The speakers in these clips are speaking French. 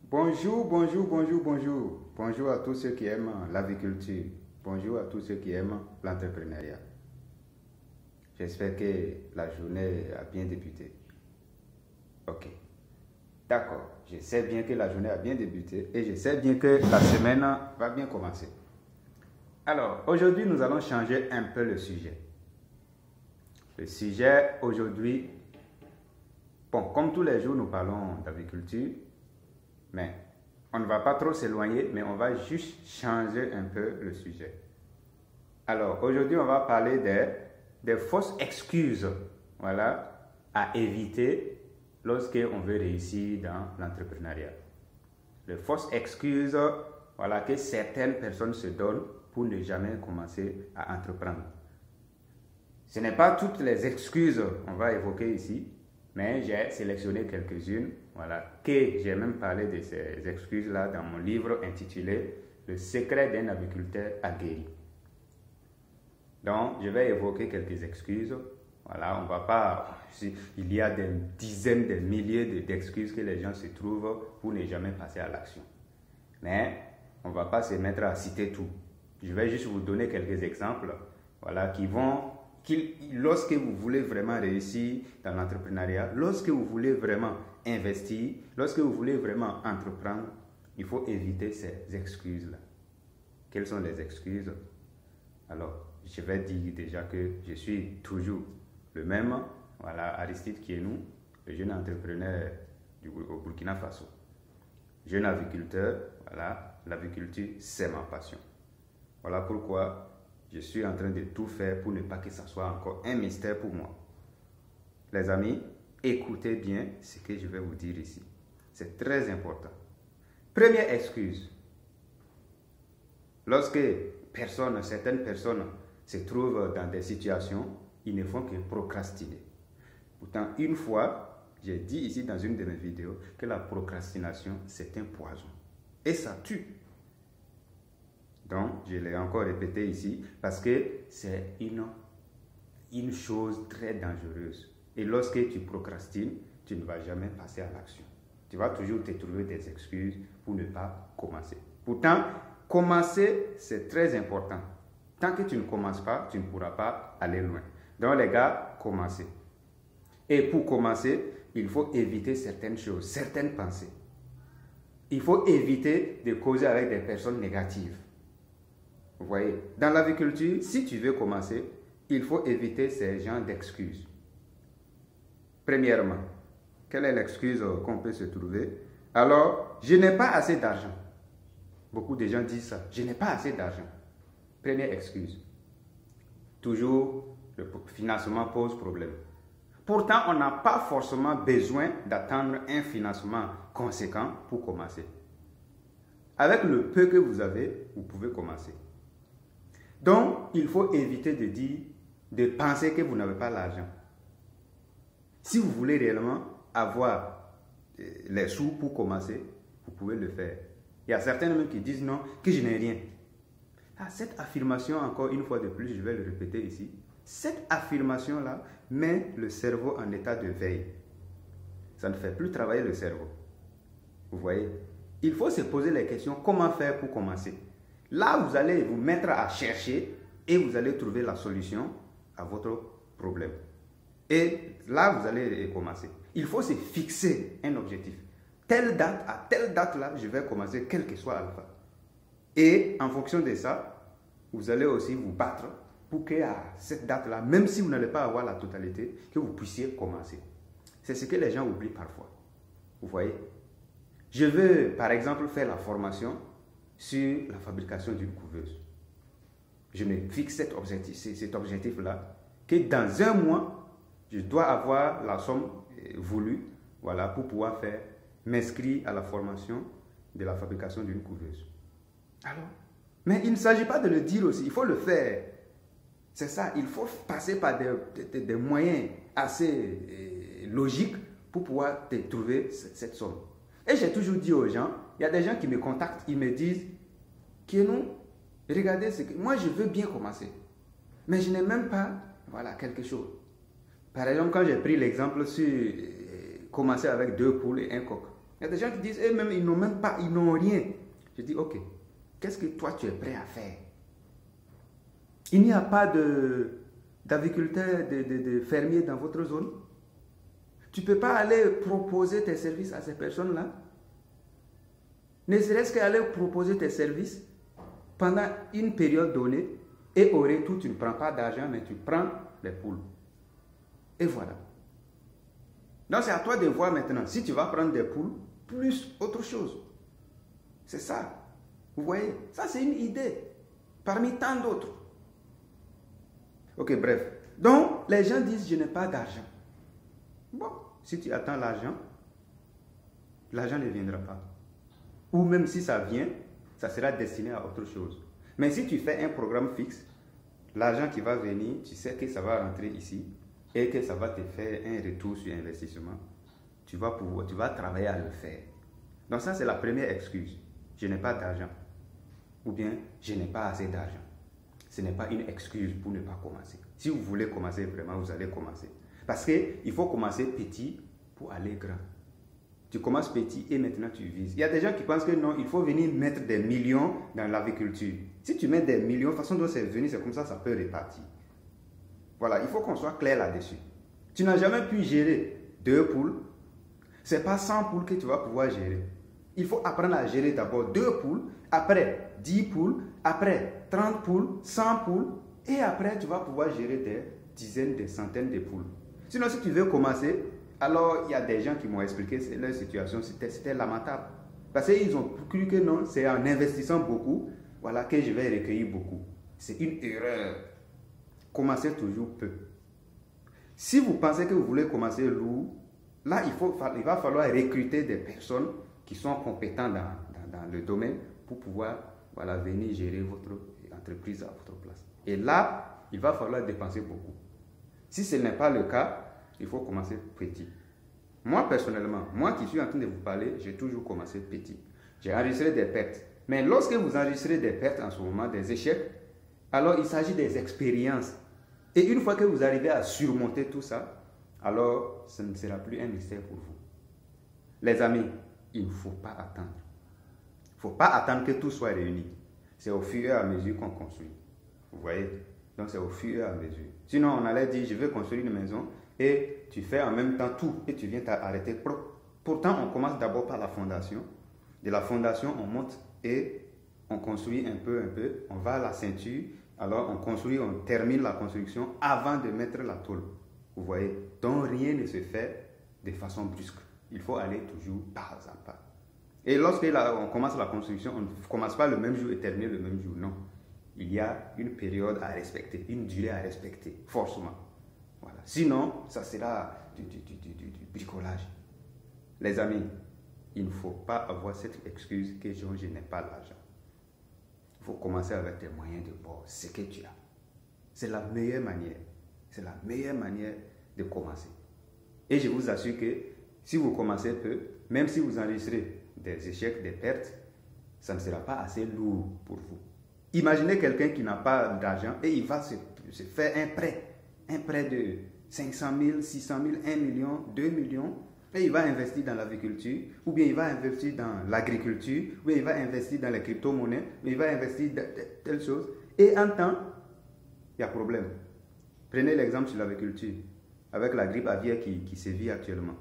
Bonjour, bonjour, bonjour, bonjour. Bonjour à tous ceux qui aiment l'aviculture. Bonjour à tous ceux qui aiment l'entrepreneuriat. J'espère que la journée a bien débuté. Ok. D'accord. Je sais bien que la journée a bien débuté et je sais bien que la semaine va bien commencer. Alors, aujourd'hui, nous allons changer un peu le sujet. Le sujet aujourd'hui, bon, comme tous les jours, nous parlons d'aviculture, mais on ne va pas trop s'éloigner, mais on va juste changer un peu le sujet. Alors, aujourd'hui, on va parler des fausses excuses, voilà, à éviter lorsqu'on veut réussir dans l'entrepreneuriat. Les fausses excuses, voilà, que certaines personnes se donnent pour ne jamais commencer à entreprendre. Ce n'est pas toutes les excuses qu'on va évoquer ici, mais j'ai sélectionné quelques-unes, voilà, que j'ai même parlé de ces excuses-là dans mon livre intitulé « Le secret d'un aviculteur aguerri ». Donc, je vais évoquer quelques excuses. Voilà, on va pas... Il y a des dizaines, des milliers d'excuses que les gens se trouvent pour ne jamais passer à l'action. Mais on ne va pas se mettre à citer tout. Je vais juste vous donner quelques exemples, voilà, lorsque vous voulez vraiment réussir dans l'entrepreneuriat, lorsque vous voulez vraiment investir, lorsque vous voulez vraiment entreprendre, il faut éviter ces excuses-là. Quelles sont les excuses? Alors, je vais dire déjà que je suis toujours le même, voilà, Aristide Kienou, le jeune entrepreneur au Burkina Faso. Jeune aviculteur, voilà, l'aviculture, c'est ma passion. Voilà pourquoi je suis en train de tout faire pour ne pas que ça soit encore un mystère pour moi. Les amis, écoutez bien ce que je vais vous dire ici. C'est très important. Première excuse. Lorsque certaines personnes se trouvent dans des situations, ils ne font que procrastiner. Pourtant, une fois, j'ai dit ici dans une de mes vidéos que la procrastination, c'est un poison. Et ça tue. Donc, je l'ai encore répété ici parce que c'est une chose très dangereuse. Et lorsque tu procrastines, tu ne vas jamais passer à l'action. Tu vas toujours te trouver des excuses pour ne pas commencer. Pourtant, commencer, c'est très important. Tant que tu ne commences pas, tu ne pourras pas aller loin. Donc, les gars, commencez. Et pour commencer, il faut éviter certaines choses, certaines pensées. Il faut éviter de causer avec des personnes négatives. Vous voyez, dans l'aviculture, si tu veux commencer, il faut éviter ces genres d'excuses. Premièrement, quelle est l'excuse qu'on peut se trouver? Alors, je n'ai pas assez d'argent. Beaucoup de gens disent ça. Je n'ai pas assez d'argent. Première excuse. Toujours, le financement pose problème. Pourtant, on n'a pas forcément besoin d'attendre un financement conséquent pour commencer. Avec le peu que vous avez, vous pouvez commencer. Donc, il faut éviter de penser que vous n'avez pas l'argent. Si vous voulez réellement avoir les sous pour commencer, vous pouvez le faire. Il y a certains même qui disent non, que je n'ai rien. Ah, cette affirmation, encore une fois de plus, je vais le répéter ici. Cette affirmation-là met le cerveau en état de veille. Ça ne fait plus travailler le cerveau. Vous voyez? Il faut se poser les questions, comment faire pour commencer? Là, vous allez vous mettre à chercher et vous allez trouver la solution à votre problème. Et là, vous allez commencer. Il faut se fixer un objectif. Telle date, à telle date-là, je vais commencer, quel que soit alpha. Et en fonction de ça, vous allez aussi vous battre pour qu'à cette date-là, même si vous n'allez pas avoir la totalité, que vous puissiez commencer. C'est ce que les gens oublient parfois. Vous voyez? Je veux, par exemple, faire la formation sur la fabrication d'une couveuse. Je me fixe cet objectif-là, que dans un mois, je dois avoir la somme voulue, voilà, pour pouvoir m'inscrire à la formation de la fabrication d'une couveuse. Alors, mais il ne s'agit pas de le dire aussi, il faut le faire. C'est ça, il faut passer par des moyens assez logiques pour pouvoir trouver cette somme. Et j'ai toujours dit aux gens, il y a des gens qui me contactent, ils me disent, Kienou, regardez, moi je veux bien commencer, mais je n'ai même pas, voilà, quelque chose. Par exemple, quand j'ai pris l'exemple sur commencer avec 2 poules et un coq, Il y a des gens qui disent, eux-mêmes, ils n'ont même pas, ils n'ont rien. Je dis, ok, qu'est-ce que toi tu es prêt à faire? Il n'y a pas d'agriculteurs, de fermiers dans votre zone. Tu ne peux pas aller proposer tes services à ces personnes-là. Ne serait-ce qu'aller proposer tes services pendant une période donnée et au retour, tu ne prends pas d'argent, mais tu prends les poules. Et voilà. Donc c'est à toi de voir maintenant si tu vas prendre des poules plus autre chose. C'est ça. Vous voyez, ça c'est une idée parmi tant d'autres. Ok, bref. Donc les gens disent je n'ai pas d'argent. Bon, si tu attends l'argent ne viendra pas. Ou même si ça vient, ça sera destiné à autre chose. Mais si tu fais un programme fixe, l'argent qui va venir, tu sais que ça va rentrer ici et que ça va te faire un retour sur investissement. Tu vas travailler à le faire. Donc ça, c'est la première excuse. Je n'ai pas d'argent. Ou bien, je n'ai pas assez d'argent. Ce n'est pas une excuse pour ne pas commencer. Si vous voulez commencer vraiment, vous allez commencer. Parce qu'il faut commencer petit pour aller grand. Tu commences petit et maintenant tu vises. Il y a des gens qui pensent que non, il faut venir mettre des millions dans l'agriculture. Si tu mets des millions, de toute façon dont c'est venu, c'est comme ça peut repartir. Voilà, il faut qu'on soit clair là-dessus. Tu n'as jamais pu gérer 2 poules. Ce n'est pas 100 poules que tu vas pouvoir gérer. Il faut apprendre à gérer d'abord 2 poules, après 10 poules, après 30 poules, 100 poules, et après tu vas pouvoir gérer des dizaines, des centaines de poules. Sinon, si tu veux commencer, alors il y a des gens qui m'ont expliqué que leur situation, c'était lamentable. Parce qu'ils ont cru que non, c'est en investissant beaucoup, voilà, que je vais recueillir beaucoup. C'est une erreur. Commencez toujours peu. Si vous pensez que vous voulez commencer lourd, là, il va falloir recruter des personnes qui sont compétentes dans le domaine pour pouvoir venir gérer votre entreprise à votre place. Et là, il va falloir dépenser beaucoup. Si ce n'est pas le cas, il faut commencer petit. Moi, personnellement, moi qui suis en train de vous parler, j'ai toujours commencé petit. J'ai enregistré des pertes. Mais lorsque vous enregistrez des pertes en ce moment, des échecs, alors il s'agit des expériences. Et une fois que vous arrivez à surmonter tout ça, alors ce ne sera plus un mystère pour vous. Les amis, il ne faut pas attendre. Il ne faut pas attendre que tout soit réuni. C'est au fur et à mesure qu'on construit. Vous voyez? Donc c'est au fur et à mesure. Sinon, on allait dire, je veux construire une maison et tu fais en même temps tout et tu viens t'arrêter. Pourtant, on commence d'abord par la fondation. De la fondation, on monte et on construit un peu, on va à la ceinture, alors on construit, on termine la construction avant de mettre la tôle. Vous voyez? Donc rien ne se fait de façon brusque. Il faut aller toujours pas à pas. Et lorsque on commence la construction, on ne commence pas le même jour et termine le même jour. Non. Il y a une période à respecter, une durée à respecter, forcément. Voilà. Sinon, ça sera du bricolage. Les amis, il ne faut pas avoir cette excuse que je n'ai pas l'argent. Il faut commencer avec tes moyens de bord, ce que tu as. C'est la meilleure manière. C'est la meilleure manière de commencer. Et je vous assure que si vous commencez peu, même si vous enregistrez des échecs, des pertes, ça ne sera pas assez lourd pour vous. Imaginez quelqu'un qui n'a pas d'argent et il va se faire un prêt de 500 000, 600 000, 1 million, 2 millions, et il va investir dans l'agriculture, ou bien il va investir dans l'agriculture, ou bien il va investir dans les crypto-monnaies, ou il va investir dans telle chose, et en temps, il y a problème. Prenez l'exemple sur l'agriculture, avec la grippe aviaire qui sévit actuellement.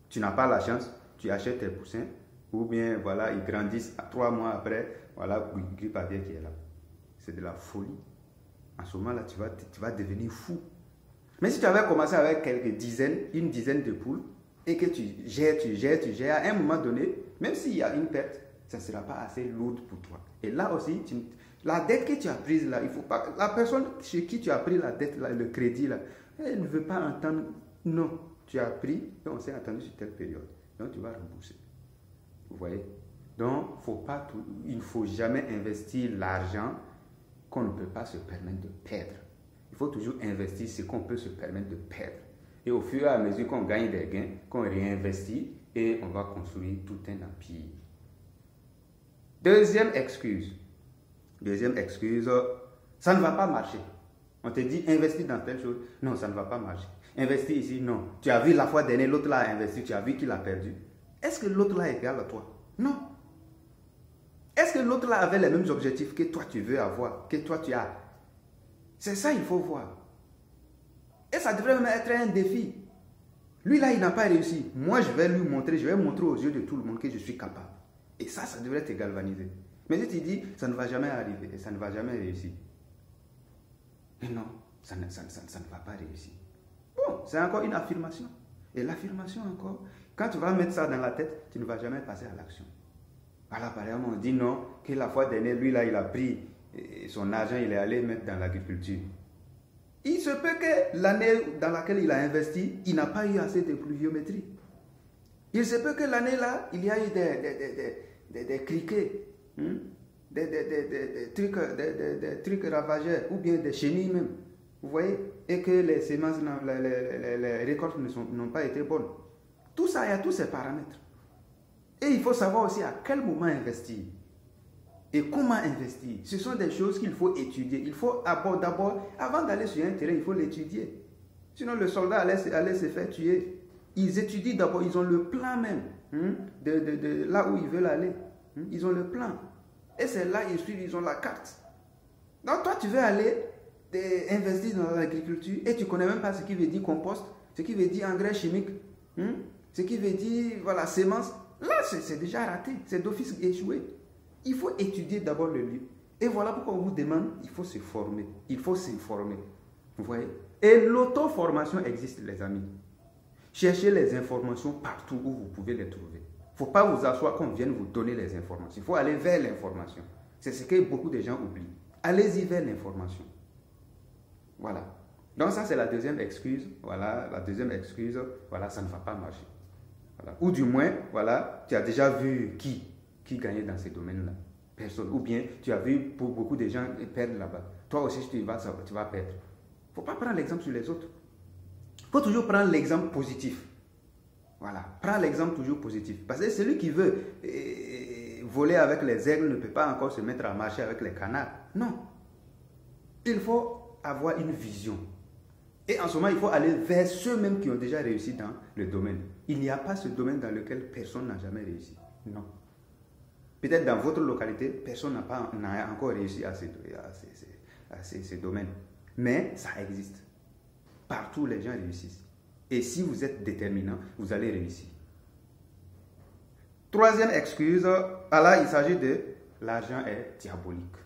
Tu n'as pas la chance, tu achètes tes poussins, ou bien voilà, ils grandissent 3 mois après, voilà, grippe aviaire qui est là. C'est de la folie. En ce moment-là, tu vas devenir fou. Mais si tu avais commencé avec quelques dizaines, une dizaine de poules, et que tu gères, à un moment donné, même s'il y a une perte, ça ne sera pas assez lourd pour toi. Et là aussi, la dette que tu as prise là, il faut pas, la personne chez qui tu as pris la dette là, le crédit là, elle ne veut pas entendre, non, tu as pris, et on s'est entendu sur telle période. Donc tu vas rembourser. Vous voyez? Donc, il ne faut jamais investir l'argent qu'on ne peut pas se permettre de perdre. Il faut toujours investir ce qu'on peut se permettre de perdre. Et au fur et à mesure qu'on gagne des gains, qu'on réinvestit, et on va construire tout un empire. Deuxième excuse, ça ne va pas marcher. On te dit, investir dans telle chose. Non, ça ne va pas marcher. Investir ici, non. Tu as vu la fois dernière, l'autre là a investi, tu as vu qu'il a perdu. est-ce que l'autre là est égal à toi? Non. Est-ce que l'autre là avait les mêmes objectifs que toi tu veux avoir, que toi tu as? C'est ça il faut voir. Et ça devrait même être un défi. Lui là, il n'a pas réussi. Moi, je vais lui montrer, je vais montrer aux yeux de tout le monde que je suis capable. Et ça devrait te galvaniser. Mais si tu dis, ça ne va jamais arriver, et ça ne va jamais réussir. Et non, ça ne va pas réussir. Bon, c'est encore une affirmation. Et l'affirmation encore, quand tu vas mettre ça dans la tête, tu ne vas jamais passer à l'action. Voilà, par exemple, on dit non, que la fois dernière, lui là, il a pris son argent, il est allé mettre dans l'agriculture. Il se peut que l'année dans laquelle il a investi, il n'a pas eu assez de pluviométrie. Il se peut que l'année là, il y a eu des criquets, des trucs ravageurs, ou bien des chenilles même. Vous voyez? Et que les semences, les récoltes n'ont pas été bonnes. Tout ça, il y a tous ces paramètres. Et il faut savoir aussi à quel moment investir. Et comment investir? Ce sont des choses qu'il faut étudier. Il faut d'abord, avant d'aller sur un terrain, il faut l'étudier. Sinon, le soldat allait se faire tuer. Ils étudient d'abord, ils ont le plan même de là où ils veulent aller. Ils ont le plan. Et c'est là, ils ont la carte. Donc, toi, tu veux aller investir dans l'agriculture et tu ne connais même pas ce qui veut dire compost, ce qui veut dire engrais chimique, ce qui veut dire, voilà, semences. Là, c'est déjà raté. C'est d'office échoué. Il faut étudier d'abord le lieu. Et voilà pourquoi on vous demande, il faut se former. Il faut s'informer. Vous voyez? Et l'auto-formation existe, les amis. Cherchez les informations partout où vous pouvez les trouver. Il ne faut pas vous asseoir qu'on vienne vous donner les informations. Il faut aller vers l'information. C'est ce que beaucoup de gens oublient. Allez-y vers l'information. Voilà. Donc ça, c'est la deuxième excuse. Voilà, la deuxième excuse, voilà, ça ne va pas marcher. Voilà. Ou du moins, voilà, tu as déjà vu qui gagnait dans ces domaines-là? Personne. Ou bien, tu as vu pour beaucoup de gens perdre là-bas. Toi aussi, tu vas perdre. Il ne faut pas prendre l'exemple sur les autres. Il faut toujours prendre l'exemple positif. Voilà. Prends l'exemple toujours positif. Parce que celui qui veut voler avec les aigles ne peut pas encore se mettre à marcher avec les canards. Non. Il faut avoir une vision. Et en ce moment, il faut aller vers ceux-mêmes qui ont déjà réussi dans le domaine. Il n'y a pas ce domaine dans lequel personne n'a jamais réussi. Non. Peut-être dans votre localité, personne n'a encore réussi à ces domaines. Mais ça existe. Partout, les gens réussissent. Et si vous êtes déterminant, vous allez réussir. Troisième excuse, là, il s'agit de l'argent est diabolique.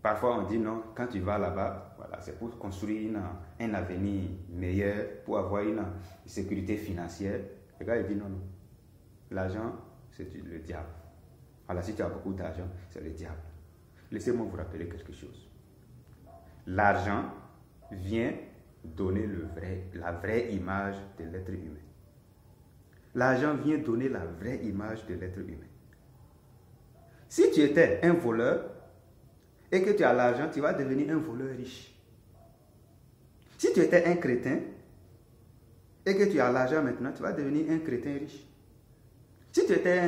Parfois, on dit non, quand tu vas là-bas, voilà, c'est pour construire un avenir meilleur, pour avoir une sécurité financière. Le gars, il dit non, non. L'argent, c'est le diable. Alors, si tu as beaucoup d'argent, c'est le diable. Laissez-moi vous rappeler quelque chose. L'argent vient donner la vraie image de l'être humain. L'argent vient donner la vraie image de l'être humain. Si tu étais un voleur et que tu as l'argent, tu vas devenir un voleur riche. Si tu étais un crétin et que tu as l'argent maintenant, tu vas devenir un crétin riche. Si tu étais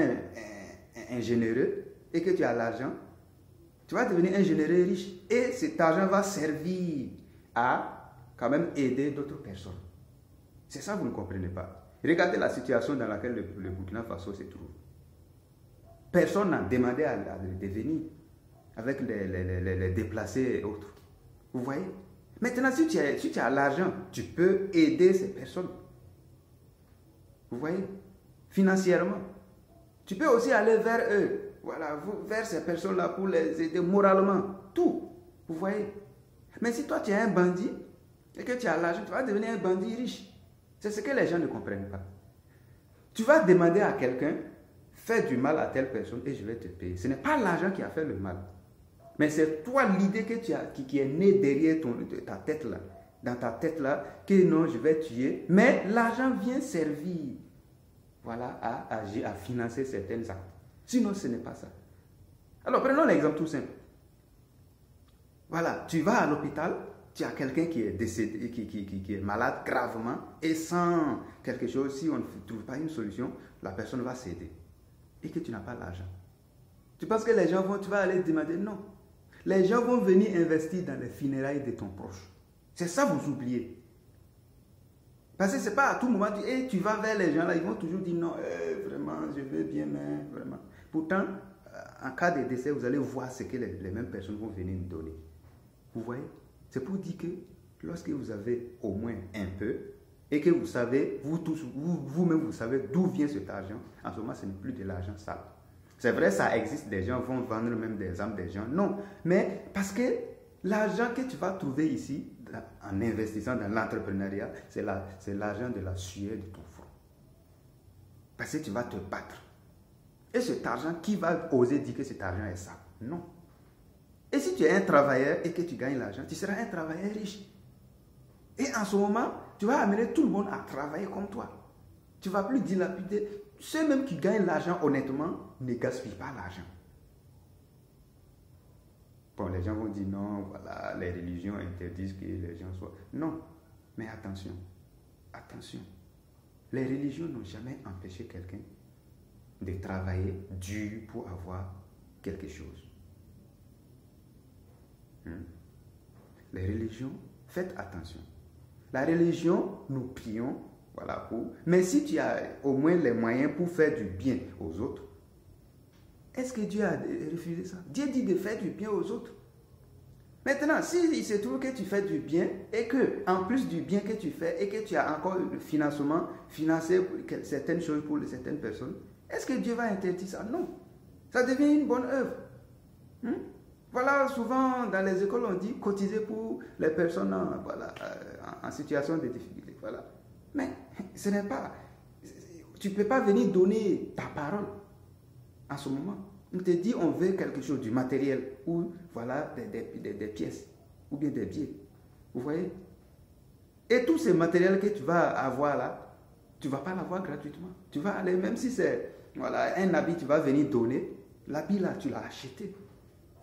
un généreux et que tu as l'argent, tu vas devenir un généreux riche. Et cet argent va servir à quand même aider d'autres personnes. C'est ça que vous ne comprenez pas. Regardez la situation dans laquelle le Burkina Faso se trouve. Personne n'a demandé à le devenir avec les déplacés et autres. Vous voyez? Maintenant, si tu as l'argent, tu peux aider ces personnes. Vous voyez? Financièrement. Tu peux aussi aller vers eux. Voilà, vers ces personnes-là pour les aider moralement. Tout. Vous voyez? Mais si toi, tu es un bandit et que tu as l'argent, tu vas devenir un bandit riche. C'est ce que les gens ne comprennent pas. Tu vas demander à quelqu'un, fais du mal à telle personne et je vais te payer. Ce n'est pas l'argent qui a fait le mal. Mais c'est toi l'idée que tu as, qui est née derrière ta tête là. Dans ta tête là, que non, je vais tuer. Mais l'argent vient servir, voilà, à agir, à financer certains actes. Sinon, ce n'est pas ça. Alors, prenons l'exemple tout simple. Voilà, tu vas à l'hôpital, tu as quelqu'un qui est décédé, qui est malade gravement, et sans quelque chose, si on ne trouve pas une solution, la personne va céder. Et que tu n'as pas l'argent. Tu penses que les gens tu vas aller demander? Non. Les gens vont venir investir dans les funérailles de ton proche. C'est ça vous oubliez. Parce que ce n'est pas à tout moment, tu vas vers les gens là, ils vont toujours dire non, vraiment, je veux bien, mais vraiment. Pourtant, en cas de décès, vous allez voir ce que les mêmes personnes vont venir nous donner. Vous voyez? C'est pour dire que lorsque vous avez au moins un peu, et que vous savez, vous tous, vous-même, vous savez d'où vient cet argent, en ce moment, ce n'est plus de l'argent sale. C'est vrai, ça existe, des gens vont vendre même des âmes des gens. Non, mais parce que l'argent que tu vas trouver ici, en investissant dans l'entrepreneuriat, c'est l'argent de la sueur de ton front. Parce que tu vas te battre. Et cet argent, qui va oser dire que cet argent est sale? Non. Et si tu es un travailleur et que tu gagnes l'argent, tu seras un travailleur riche. Et en ce moment, tu vas amener tout le monde à travailler comme toi. Tu ne vas plus dilapider. Ceux même qui gagnent l'argent honnêtement ne gaspillent pas l'argent. Bon, les gens vont dire non, voilà, les religions interdisent que les gens soient... Non, mais attention, attention. Les religions n'ont jamais empêché quelqu'un de travailler dur pour avoir quelque chose. Les religions, faites attention. La religion, nous prions, voilà, pour... Mais si tu as au moins les moyens pour faire du bien aux autres, est-ce que Dieu a refusé ça? Dieu dit de faire du bien aux autres. Maintenant, si il se trouve que tu fais du bien et que, en plus du bien que tu fais et que tu as encore le financement, financer certaines choses pour certaines personnes, est-ce que Dieu va interdire ça? Non. Ça devient une bonne œuvre. Voilà, souvent dans les écoles, on dit cotiser pour les personnes en situation de difficulté. Voilà. Mais ce n'est pas... Tu ne peux pas venir donner ta parole en ce moment. On te dit on veut quelque chose, du matériel, ou voilà, des pièces, ou bien des billets. Vous voyez? Et tous ces matériels que tu vas avoir là, tu ne vas pas l'avoir gratuitement. Tu vas aller, même si c'est voilà, un habit, tu vas venir donner, l'habit là, tu l'as acheté.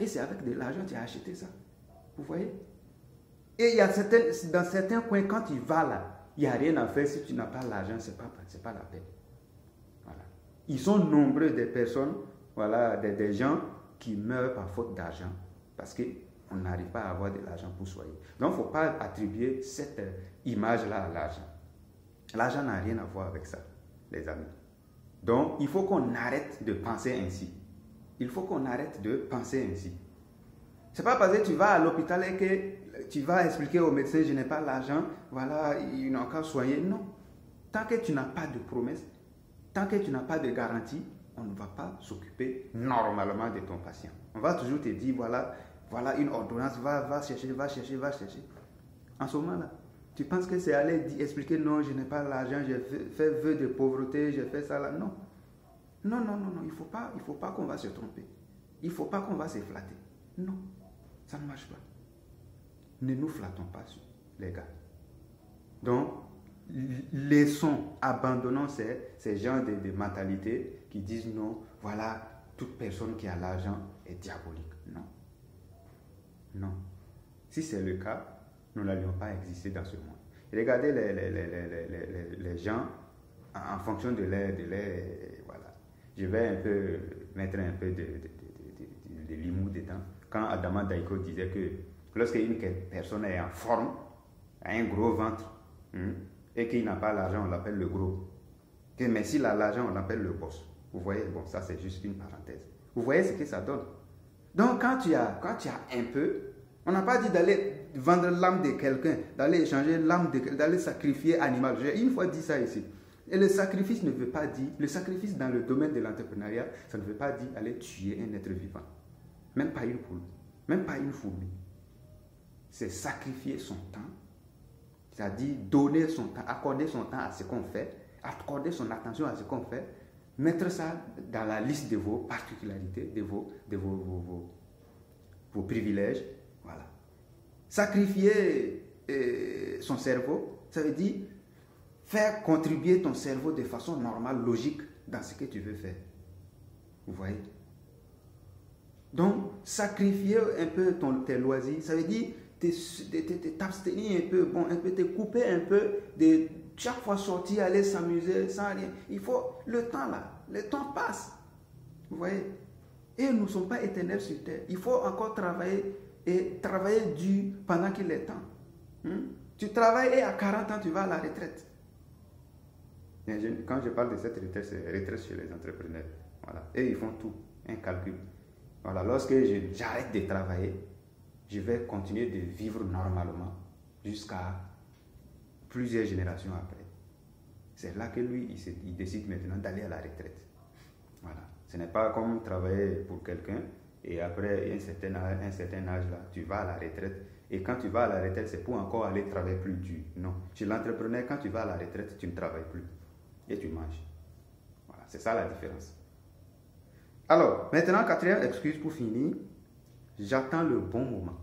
Et c'est avec de l'argent que tu as acheté ça. Vous voyez? Et il y a dans certains coins, quand tu vas là, il n'y a rien à faire si tu n'as pas l'argent, ce n'est pas la peine. Voilà. Ils sont nombreux des personnes, voilà, des gens qui meurent par faute d'argent parce qu'on n'arrive pas à avoir de l'argent pour soigner. Donc, il ne faut pas attribuer cette image-là à l'argent. L'argent n'a rien à voir avec ça, les amis. Donc, il faut qu'on arrête de penser ainsi. Il faut qu'on arrête de penser ainsi. Ce n'est pas parce que tu vas à l'hôpital et que tu vas expliquer au médecin, je n'ai pas l'argent, voilà, ils n'ont qu'à soigner. Non. Tant que tu n'as pas de promesse, tant que tu n'as pas de garantie, on ne va pas s'occuper normalement de ton patient. On va toujours te dire, voilà une ordonnance, va chercher. En ce moment-là, tu penses que c'est aller expliquer, non, je n'ai pas l'argent, j'ai fait vœu de pauvreté, j'ai fait ça là. Non. Non, il ne faut pas qu'on va se tromper. Il ne faut pas qu'on va se flatter. Non, ça ne marche pas. Ne nous flattons pas, les gars. Donc, abandonnons ces genres de mentalités qui disent non, voilà, toute personne qui a l'argent est diabolique. Non. Non. Si c'est le cas, nous n'allions pas exister dans ce monde. Regardez les gens en fonction de leur voilà. Je vais un peu mettre un peu de l'humour dedans. Quand Adama Daiko disait que lorsqu'une personne est en forme, a un gros ventre, et qu'il n'a pas l'argent, on l'appelle le gros. Mais s'il a l'argent, on l'appelle le boss. Vous voyez, bon, ça c'est juste une parenthèse. Vous voyez ce que ça donne. Donc quand tu as un peu, on n'a pas dit d'aller vendre l'âme de quelqu'un, d'aller échanger l'âme d'aller sacrifier animal. J'ai une fois dit ça ici. Et le sacrifice ne veut pas dire, le sacrifice dans le domaine de l'entrepreneuriat, ça ne veut pas dire aller tuer un être vivant. Même pas une poule, même pas une fourmi. C'est sacrifier son temps, c'est-à-dire donner son temps, accorder son temps à ce qu'on fait, accorder son attention à ce qu'on fait, mettre ça dans la liste de vos particularités, de vos privilèges. Voilà. Sacrifier son cerveau, ça veut dire faire contribuer ton cerveau de façon normale, logique, dans ce que tu veux faire. Vous voyez? Donc, sacrifier un peu tes loisirs, ça veut dire t'abstenir un peu, te couper un peu, de chaque fois sortir, aller s'amuser sans rien. Il faut le temps là, le temps passe. Vous voyez? Et nous ne sommes pas éternels sur terre. Il faut encore travailler et travailler dur pendant qu'il est temps. Tu travailles et à 40 ans, tu vas à la retraite. Quand je parle de cette retraite, c'est retraite chez les entrepreneurs. Voilà. Et ils font tout, un calcul. Voilà. Lorsque j'arrête de travailler, je vais continuer de vivre normalement jusqu'à plusieurs générations après. C'est là que lui, il décide maintenant d'aller à la retraite. Voilà. Ce n'est pas comme travailler pour quelqu'un et après un certain âge là, tu vas à la retraite. Et quand tu vas à la retraite, c'est pour encore aller travailler plus dur. Non. Chez l'entrepreneur, quand tu vas à la retraite, tu ne travailles plus. Et tu manges. Voilà, c'est ça la différence. Alors, maintenant, quatrième excuse pour finir, j'attends le bon moment.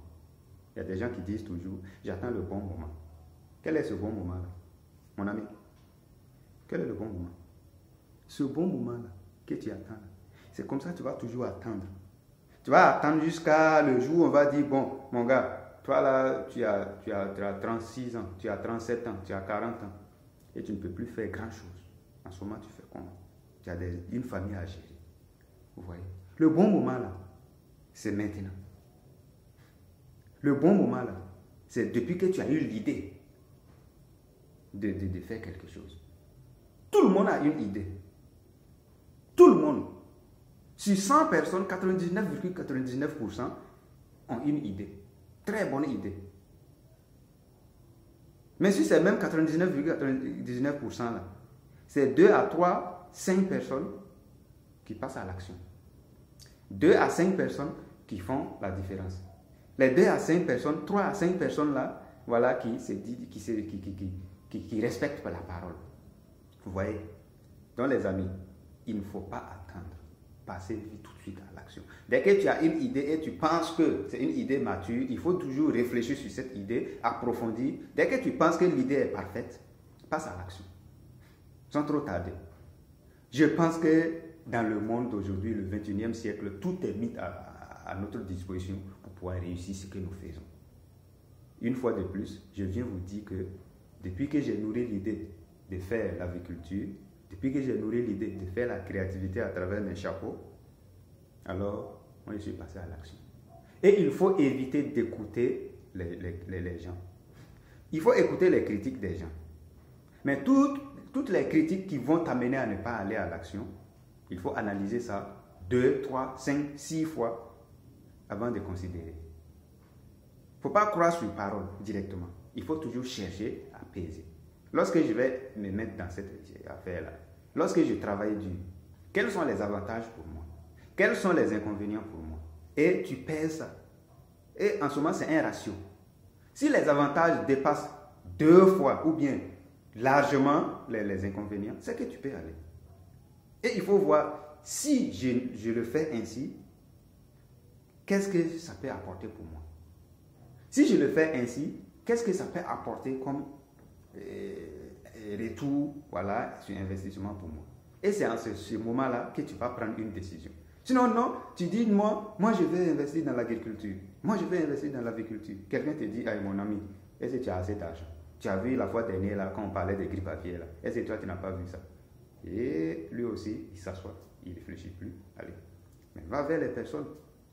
Il y a des gens qui disent toujours, j'attends le bon moment. Quel est ce bon moment-là, mon ami? Quel est le bon moment? Ce bon moment-là que tu attends, c'est comme ça que tu vas toujours attendre. Tu vas attendre jusqu'à le jour où on va dire, bon, mon gars, toi là, tu as 36 ans, tu as 37 ans, tu as 40 ans, et tu ne peux plus faire grand-chose. En ce moment, tu fais comment? Tu as une famille à gérer. Vous voyez? Le bon moment là, c'est maintenant. Le bon moment là, c'est depuis que tu as eu l'idée de faire quelque chose. Tout le monde a une idée. Tout le monde. Sur 100 personnes, 99,99% ont une idée. Très bonne idée. Mais si c'est même 99,99% là, c'est 2 à 3, 5 personnes qui passent à l'action. 2 à 5 personnes qui font la différence. Les 2 à 5 personnes, 3 à 5 personnes là, voilà, qui respectent la parole. Vous voyez? Donc les amis, il ne faut pas attendre. Passer tout de suite à l'action. Dès que tu as une idée et tu penses que c'est une idée mature, il faut toujours réfléchir sur cette idée, approfondir. Dès que tu penses que l'idée est parfaite, passe à l'action. Sans trop tarder. Je pense que dans le monde d'aujourd'hui, le 21e siècle, tout est mis à notre disposition pour pouvoir réussir ce que nous faisons. Une fois de plus, je viens vous dire que depuis que j'ai nourri l'idée de faire l'agriculture, depuis que j'ai nourri l'idée de faire la créativité à travers mes chapeaux, alors moi je suis passé à l'action. Et il faut éviter d'écouter les gens. Il faut écouter les critiques des gens. Mais toutes les critiques qui vont t'amener à ne pas aller à l'action, il faut analyser ça 2, 3, 5, 6 fois avant de considérer. Il ne faut pas croire sur parole directement. Il faut toujours chercher à peser. Lorsque je vais me mettre dans cette affaire-là, lorsque je travaille dur, quels sont les avantages pour moi? Quels sont les inconvénients pour moi? Et tu pèses ça. Et en ce moment, c'est un ratio. Si les avantages dépassent 2 fois ou bien largement les inconvénients, c'est que tu peux aller. Et il faut voir, si je le fais ainsi, qu'est-ce que ça peut apporter pour moi? Si je le fais ainsi, qu'est-ce que ça peut apporter comme retour, voilà, sur investissement pour moi? Et c'est en ce moment-là que tu vas prendre une décision. Sinon, non, tu dis, moi je vais investir dans l'agriculture. Moi, je vais investir dans l'agriculture. Quelqu'un te dit, mon ami, est-ce que tu as assez d'argent? Tu as vu la fois dernière, là, quand on parlait de grippe aviaire, là. Est-ce que toi, tu n'as pas vu ça? Et lui aussi, il s'assoit, il ne réfléchit plus. Allez, mais va vers les personnes.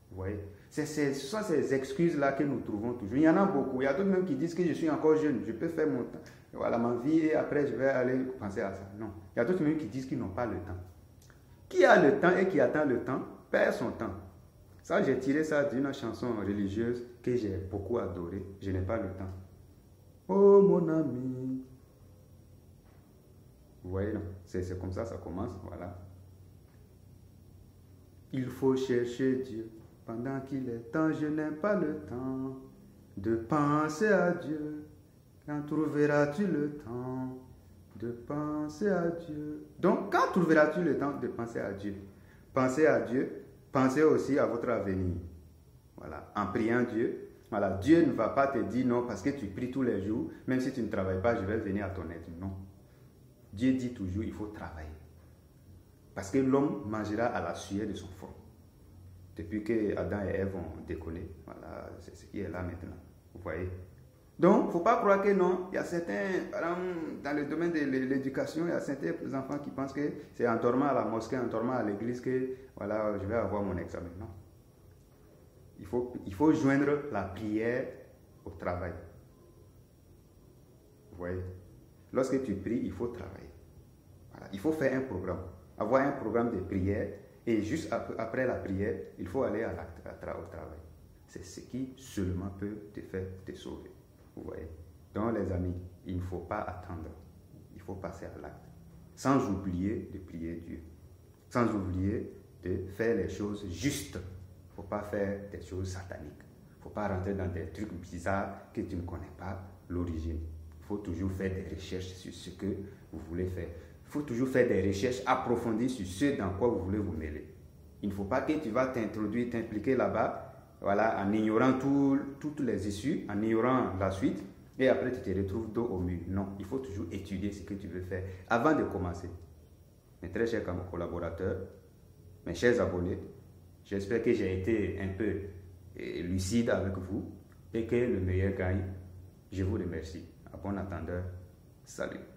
Vous voyez, ce sont ces excuses-là que nous trouvons toujours. Il y en a beaucoup. Il y a d'autres même qui disent que je suis encore jeune, je peux faire mon temps, voilà, ma vie, et après je vais aller penser à ça. Non. Il y a d'autres même qui disent qu'ils n'ont pas le temps. Qui a le temps et qui attend le temps, perd son temps. Ça, j'ai tiré ça d'une chanson religieuse que j'ai beaucoup adorée. Je n'ai pas le temps. Oh mon ami. Vous voyez, non? C'est comme ça commence, voilà. Il faut chercher Dieu. Pendant qu'il est temps, je n'ai pas le temps de penser à Dieu. Quand trouveras-tu le temps de penser à Dieu? Donc, quand trouveras-tu le temps de penser à Dieu? Pensez à Dieu, pensez aussi à votre avenir. Voilà, en priant Dieu. Voilà, Dieu ne va pas te dire non parce que tu pries tous les jours, même si tu ne travailles pas, je vais venir à ton aide. Non. Dieu dit toujours, il faut travailler. Parce que l'homme mangera à la sueur de son front. Depuis que Adam et Ève ont décollé, voilà, c'est ce qui est là maintenant. Vous voyez? Donc, il ne faut pas croire que non. Il y a certains, dans le domaine de l'éducation, il y a certains enfants qui pensent que c'est en dormant à la mosquée, en dormant à l'église que voilà, je vais avoir mon examen. Non. Il faut joindre la prière au travail. Vous voyez? Lorsque tu pries, il faut travailler. Voilà. Il faut faire un programme, avoir un programme de prière, et juste après la prière, il faut aller à l'acte, au travail. C'est ce qui seulement peut te faire te sauver. Vous voyez? Donc les amis, il ne faut pas attendre. Il faut passer à l'acte. Sans oublier de prier Dieu. Sans oublier de faire les choses justes. Il ne faut pas faire des choses sataniques. Il ne faut pas rentrer dans des trucs bizarres que tu ne connais pas l'origine. Il faut toujours faire des recherches sur ce que vous voulez faire. Il faut toujours faire des recherches approfondies sur ce dans quoi vous voulez vous mêler. Il ne faut pas que tu vas t'introduire, t'impliquer là-bas, voilà, en ignorant toutes les issues, en ignorant la suite, et après tu te retrouves dos au mur. Non, il faut toujours étudier ce que tu veux faire avant de commencer. Mes très chers collaborateurs, mes chers abonnés, j'espère que j'ai été un peu lucide avec vous et que le meilleur gagne. Je vous remercie. À bon entendeur, salut.